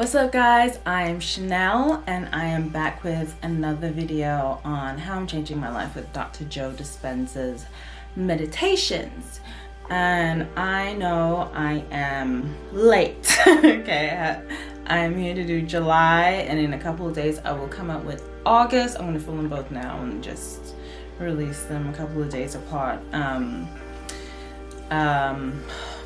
What's up guys, I'm Shanelle and I am back with another video on how I'm changing my life with Dr. Joe Dispenza'S meditations. And I know I am late. Okay, I'm here to do July, and in a couple of days I will come out with August. I'm going to film them both now and just release them a couple of days apart.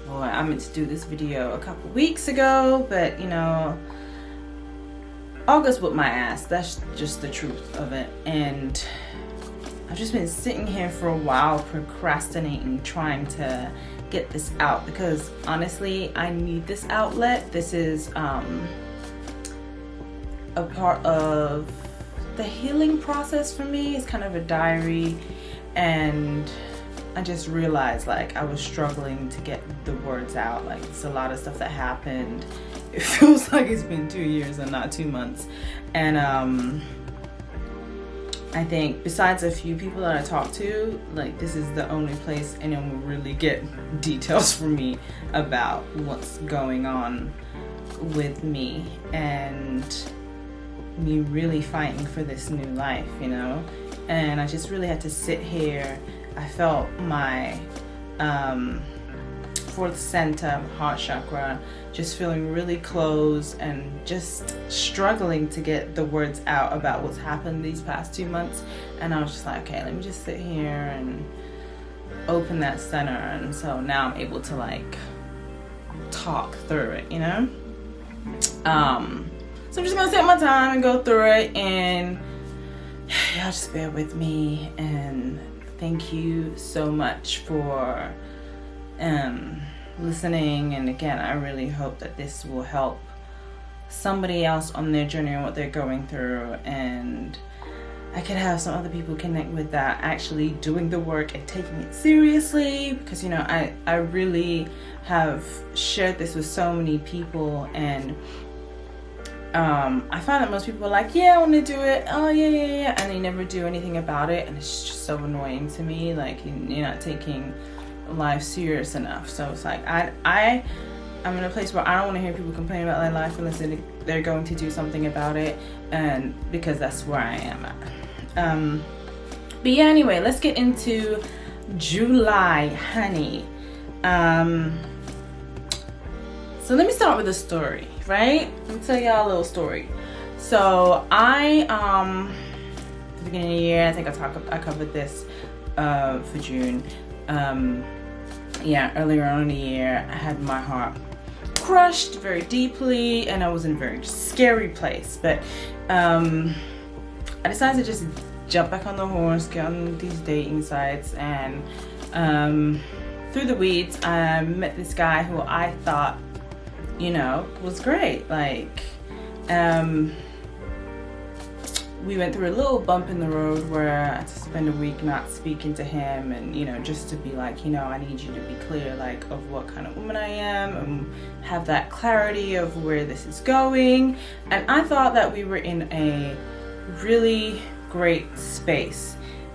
Boy, I meant to do this video a couple weeks ago, but you know, August whipped my ass. That's just the truth of it. And I've just been sitting here for a while procrastinating, trying to get this out, because honestly I need this outlet. This is a part of the healing process for me. It's kind of a diary, and I just realized like I was struggling to get the words out. Like, it's a lot of stuff that happened. It feels like it's been 2 years and not 2 months. And I think besides a few people that I talk to, like, this is the only place anyone will really get details from me about what's going on with me and me really fighting for this new life, you know? And I just really had to sit here. I felt my fourth center, heart chakra, just feeling really closed and just struggling to get the words out about what's happened these past 2 months. And I was just like, okay, let me just sit here and open that center. And so now I'm able to like talk through it, you know? So I'm just gonna take my time and go through it, and y'all just bear with me. And thank you so much for listening. And again, I really hope that this will help somebody else on their journey and what they're going through, and I could have some other people connect with that, actually doing the work and taking it seriously. Because, you know, I really have shared this with so many people, and I find that most people are like, yeah, I want to do it, oh yeah, and they never do anything about it. And it's just so annoying to me. Like, you're not taking life serious enough. So it's like I'm in a place where I don't want to hear people complain about their life unless they're going to do something about it, and because that's where I am at. But yeah, anyway, let's get into July, honey. So let me start with a story, right? Let me tell y'all a little story. So at the beginning of the year, I think I covered this for June. Yeah, earlier on in the year, I had my heart crushed very deeply, and I was in a very scary place. But I decided to just jump back on the horse, get on these dating sites, and through the weeds, I met this guy who I thought, you know, was great. Like, we went through a little bump in the road where I had to spend a week not speaking to him, and, you know, just to be like, you know, I need you to be clear, like, of what kind of woman I am, and have that clarity of where this is going. And I thought that we were in a really great space.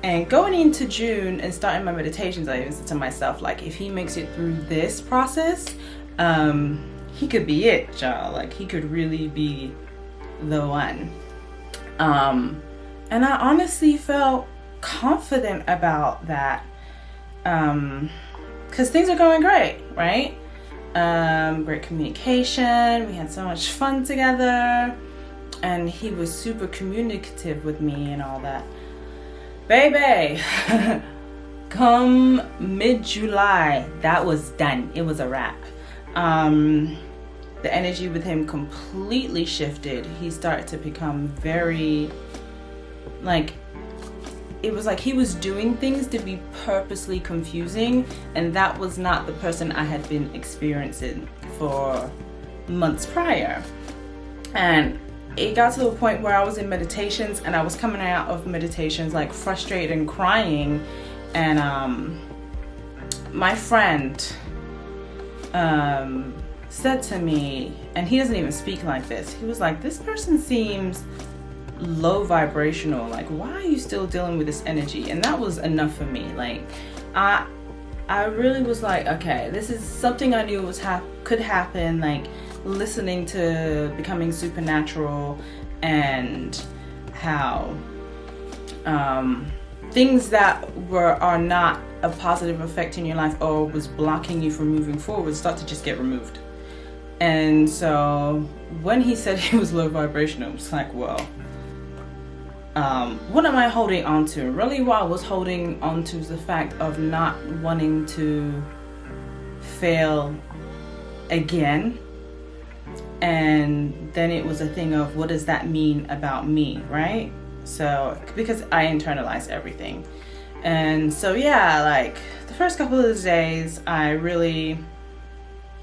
And going into June and starting my meditations, I even said to myself, like, if he makes it through this process, he could be it, y'all. Like, he could really be the one. And I honestly felt confident about that, because things are going great, right? Great communication. We had so much fun together, and he was super communicative with me and all that. Baby, come mid-July, that was done. It was a wrap. The energy with him completely shifted. He started to become very, like, it was like he was doing things to be purposely confusing, and that was not the person I had been experiencing for months prior. And it got to the point where I was in meditations, and I was coming out of meditations like frustrated and crying, and my friend said to me, and he doesn't even speak like this, he was like, this person seems low vibrational, like, why are you still dealing with this energy? And that was enough for me. Like, I really was like, okay, this is something I knew could happen. Like, listening to Becoming Supernatural and how things that are not a positive effect in your life or was blocking you from moving forward start to just get removed. And so when he said he was low vibrational, it was like, well, what am I holding on to? Really, what I was holding on to is the fact of not wanting to fail again. And then it was a thing of, what does that mean about me, right? So, because I internalize everything. And so, yeah, like the first couple of days, I really,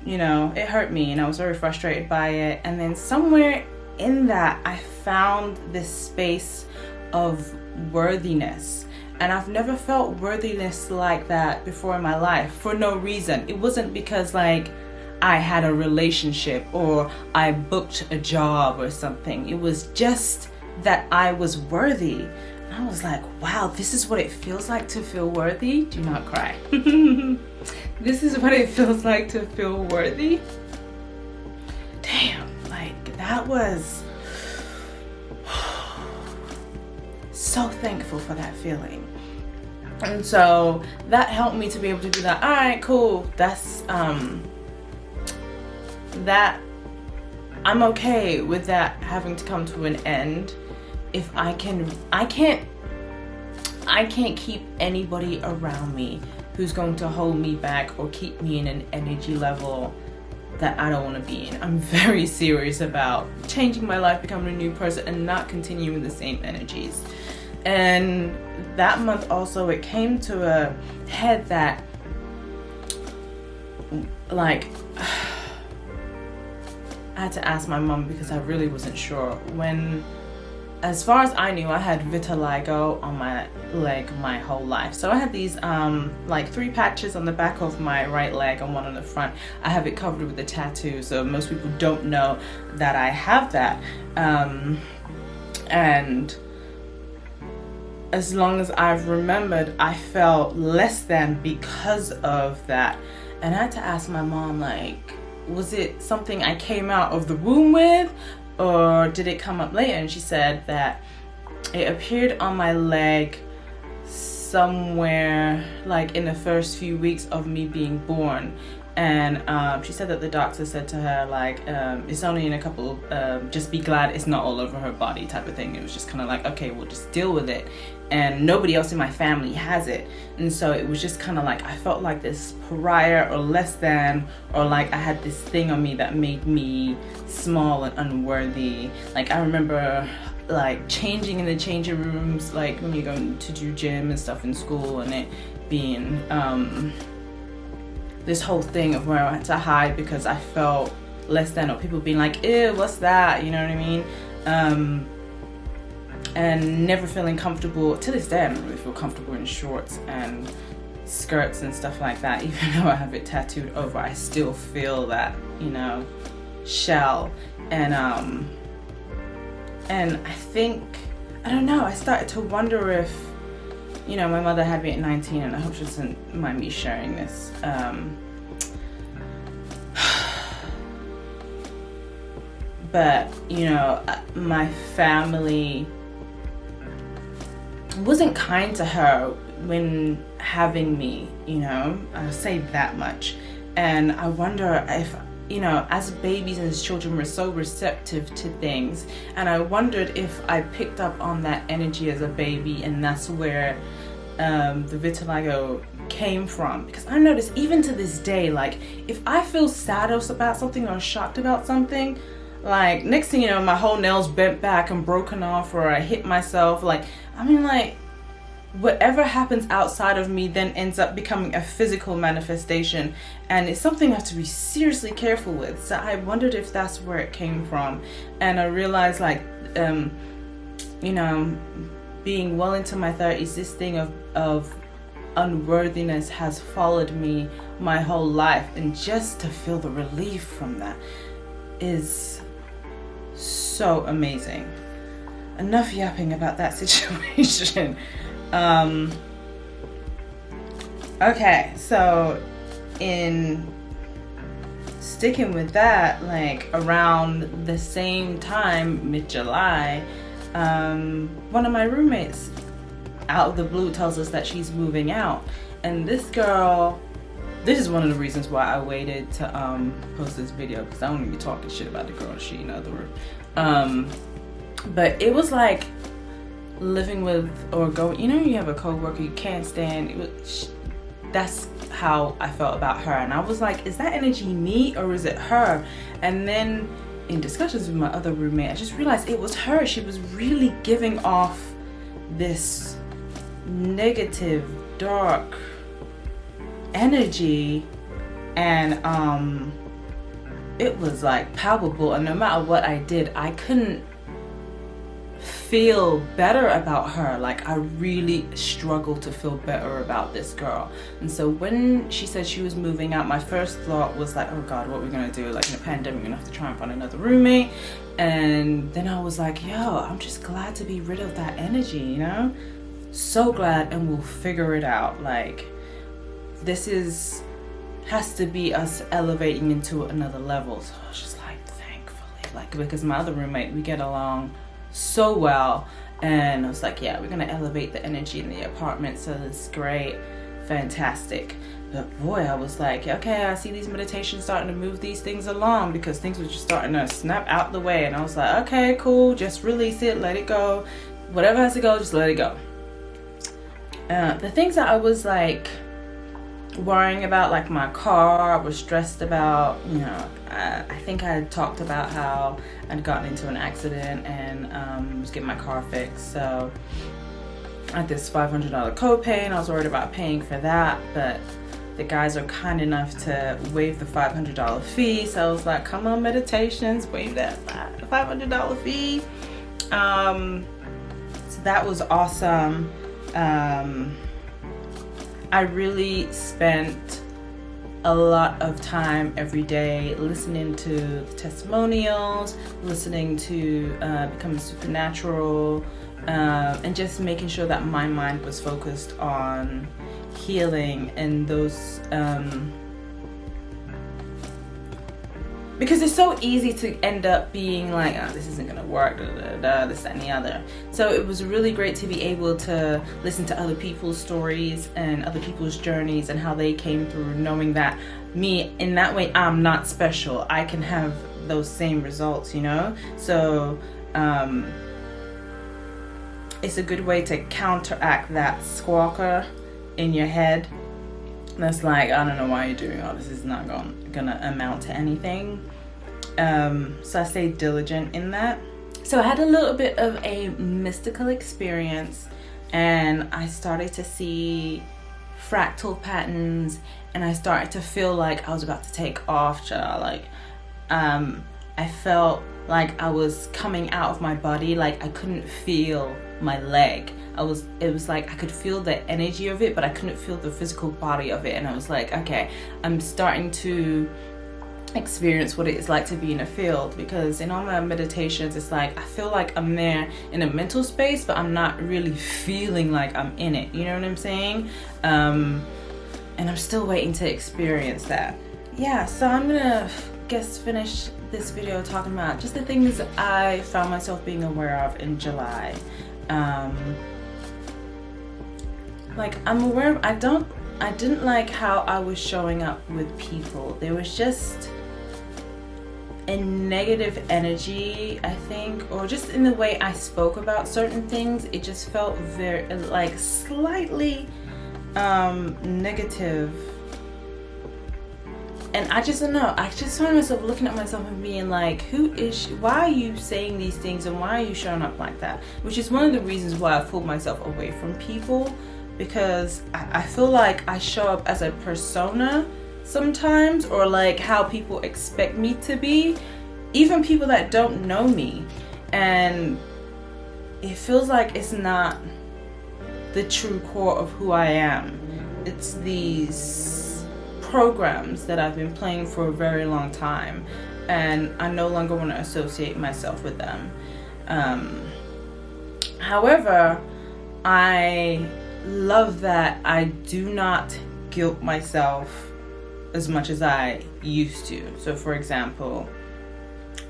it hurt me and I was very frustrated by it. And then somewhere in that, I found this space of worthiness. And I've never felt worthiness like that before in my life for no reason. It wasn't because like I had a relationship or I booked a job or something. It was just that I was worthy. And I was like, wow, this is what it feels like to feel worthy. Do not cry. This is what it feels like to feel worthy. Damn, like that was so thankful for that feeling. And so that helped me to be able to do that. All right, cool. That's that I'm okay with that having to come to an end. If I can't keep anybody around me who's going to hold me back or keep me in an energy level that I don't want to be in. I'm very serious about changing my life, becoming a new person, and not continuing the same energies. And that month also, it came to a head that, like, I had to ask my mom because I really wasn't sure. When, as far as I knew, I had vitiligo on my leg my whole life. So I had these like 3 patches on the back of my right leg and 1 on the front. I have it covered with a tattoo, so most people don't know that I have that. And as long as I've remembered, I felt less than because of that. And I had to ask my mom, like, was it something I came out of the womb with, or did it come up later? And she said that it appeared on my leg somewhere like in the first few weeks of me being born. And she said that the doctor said to her, like, it's only in a couple, just be glad it's not all over her body type of thing. It was just kind of like, okay, we'll just deal with it. And nobody else in my family has it. And so it was just kind of like, I felt like this pariah or less than, or like I had this thing on me that made me small and unworthy. Like I remember like changing in the changing rooms, like when you're going to do gym and stuff in school, and it being, this whole thing of where I had to hide because I felt less than, or people being like, ew, what's that? You know what I mean? And never feeling comfortable. To this day, I don't really feel comfortable in shorts and skirts and stuff like that. Even though I have it tattooed over, I still feel that, shell. And I think, I don't know, I started to wonder if, my mother had me at 19, and I hope she doesn't mind me sharing this. But, my family wasn't kind to her when having me, I'll say that much. And I wonder if, as babies and as children, we're so receptive to things. And I wondered if I picked up on that energy as a baby, and that's where the vitiligo came from. Because I noticed even to this day, like if I feel sad about something or shocked about something, like next thing you know, my whole nail's bent back and broken off, or I hit myself. Like whatever happens outside of me then ends up becoming a physical manifestation, and it's something I have to be seriously careful with. So I wondered if that's where it came from. And I realized, like, being well into my 30s, this thing of unworthiness has followed me my whole life, and just to feel the relief from that is so amazing. Enough yapping about that situation. Okay, so in sticking with that, like around the same time, mid-July, one of my roommates out of the blue tells us that she's moving out. And this girl, this is one of the reasons why I waited to post this video, because I don't want to be talking shit about the girl she in the other room. But it was like living with, or going, you know, you have a coworker you can't stand. That's how I felt about her. And I was like, is that energy me or is it her? And then in discussions with my other roommate, I just realized it was her. She was really giving off this negative, dark energy, and it was like palpable, and no matter what I did, I couldn't feel better about her. Like, I really struggled to feel better about this girl. And so when she said she was moving out, my first thought was like, oh God, what are we gonna do? Like, in a pandemic, we're gonna have to try and find another roommate. And then I was like, yo, I'm just glad to be rid of that energy, you know? So glad, and we'll figure it out. Like, this has to be us elevating into another level. So I was just like, thankfully, like, because my other roommate, we get along so well, and I was like, yeah, we're gonna elevate the energy in the apartment, so it's great, fantastic. But boy, I was like, okay, I see these meditations starting to move these things along, because things were just starting to snap out the way, and I was like, okay, cool, just release it, let it go, whatever has to go, just let it go. The things that I was like worrying about, like my car, I was stressed about, you know, I think I had talked about how I'd gotten into an accident and was getting my car fixed. So I had this $500 copay, and I was worried about paying for that, but the guys are kind enough to waive the $500 fee. So I was like, come on, meditations, waive that $500 fee. So that was awesome. I really spent a lot of time every day listening to the testimonials, listening to Becoming Supernatural, and just making sure that my mind was focused on healing and those, because it's so easy to end up being like, oh, this isn't gonna work, this, that, and the other. So it was really great to be able to listen to other people's stories and other people's journeys and how they came through, knowing that me, in that way, I'm not special. I can have those same results, you know? So it's a good way to counteract that squawker in your head that's like, I don't know why you're doing all this, is not gonna amount to anything. So I stayed diligent in that. So I had a little bit of a mystical experience, and I started to see fractal patterns, and I started to feel like I was about to take off, child. Like, I felt like I was coming out of my body, like I couldn't feel my leg. It was like I could feel the energy of it, but I couldn't feel the physical body of it. And I was like, okay, I'm starting to experience what it is like to be in a field, because in all my meditations, it's like I feel like I'm there in a mental space, but I'm not really feeling like I'm in it, you know what I'm saying? And I'm still waiting to experience that. Yeah, so I'm gonna finish this video talking about just the things I found myself being aware of in July. Like, I'm aware of, I didn't like how I was showing up with people. There was just a negative energy, I think, or just in the way I spoke about certain things. It just felt very, like, slightly negative. And I just don't know, I just find myself looking at myself and being like, who is she? Why are you saying these things, and why are you showing up like that? Which is one of the reasons why I pulled myself away from people, because I feel like I show up as a persona sometimes, or like how people expect me to be, even people that don't know me. And it feels like it's not the true core of who I am. It's these programs that I've been playing for a very long time, and I no longer want to associate myself with them. However, I love that I do not guilt myself as much as I used to. So for example,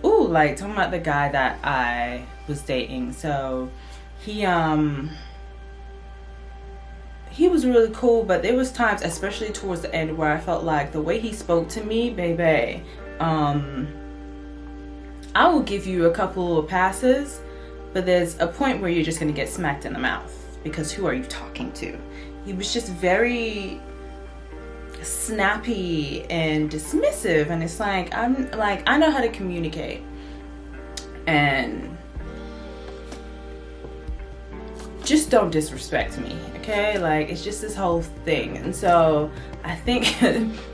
like talking about the guy that I was dating. So he was really cool, but there was times, especially towards the end, where I felt like the way he spoke to me, baby, I will give you a couple of passes, but there's a point where you're just going to get smacked in the mouth, because who are you talking to? He was just very snappy and dismissive, and it's like, I'm like, I know how to communicate, and just don't disrespect me, okay? Like, it's just this whole thing. And so I think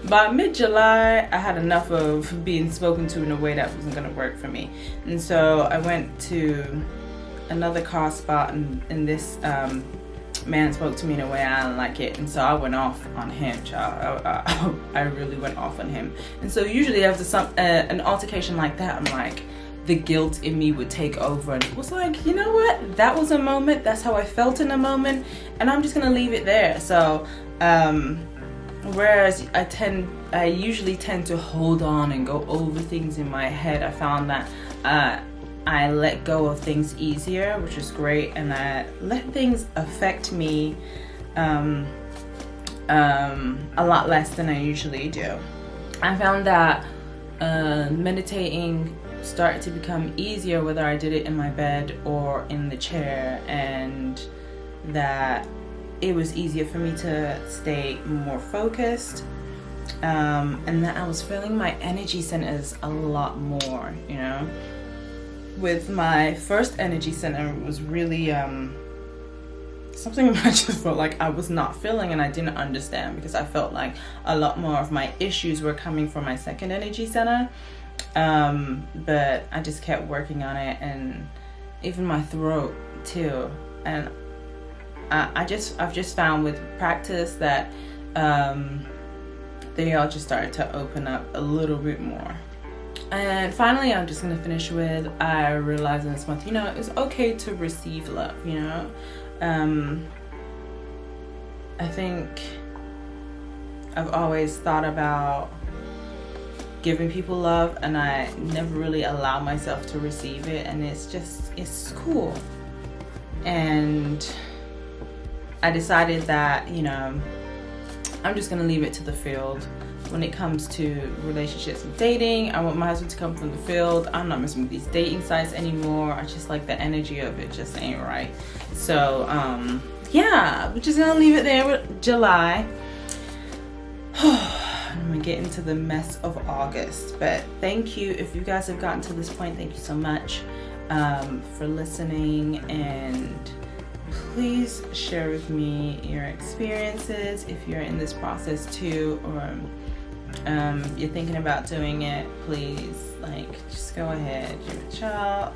by mid-July, I had enough of being spoken to in a way that wasn't gonna work for me. And so I went to another car spot, and this man spoke to me in a way I didn't like it. And so I went off on him, child. I really went off on him. And so usually after an altercation like that, I'm like, the guilt in me would take over, and it was like, you know what, that was a moment, that's how I felt in a moment, and I'm just gonna leave it there. So whereas I usually tend to hold on and go over things in my head, I found that I let go of things easier, which is great, and I let things affect me a lot less than I usually do. I found that meditating started to become easier whether I did it in my bed or in the chair, and that it was easier for me to stay more focused, and that I was feeling my energy centers a lot more, you know. With my first energy center, it was really something I just felt like I was not feeling, and I didn't understand, because I felt like a lot more of my issues were coming from my second energy center. But I just kept working on it, and even my throat too. And I've just found with practice that they all just started to open up a little bit more. And finally, I'm just gonna finish with, I realized in this month, you know, it's okay to receive love, you know. I think I've always thought about giving people love, and I never really allow myself to receive it, and it's cool. And I decided that, you know, I'm just gonna leave it to the field. When it comes to relationships and dating, I want my husband to come from the field. I'm not messing with these dating sites anymore. I just like the energy of it just ain't right. So yeah, we're just gonna leave it there with July. I'm gonna get into the mess of August, but thank you if you guys have gotten to this point. Thank you so much for listening, and please share with me your experiences if you're in this process too, or you're thinking about doing it. Please, like, just go ahead, you're a child.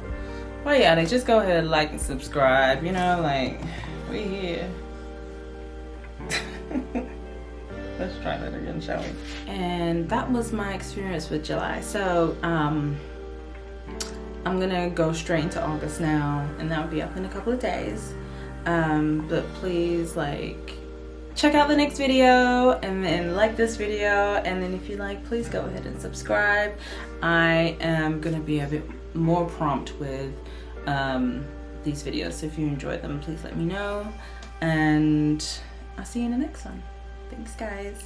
Well, yeah, like, just go ahead, like and subscribe, you know, like, we here. Let's try that again, shall we? And that was my experience with July. So I'm gonna go straight into August now, and that will be up in a couple of days. But please, like, check out the next video, and then like this video, and then if you like, please go ahead and subscribe. I am gonna be a bit more prompt with these videos, so if you enjoyed them, please let me know, and I'll see you in the next one. Thanks, guys.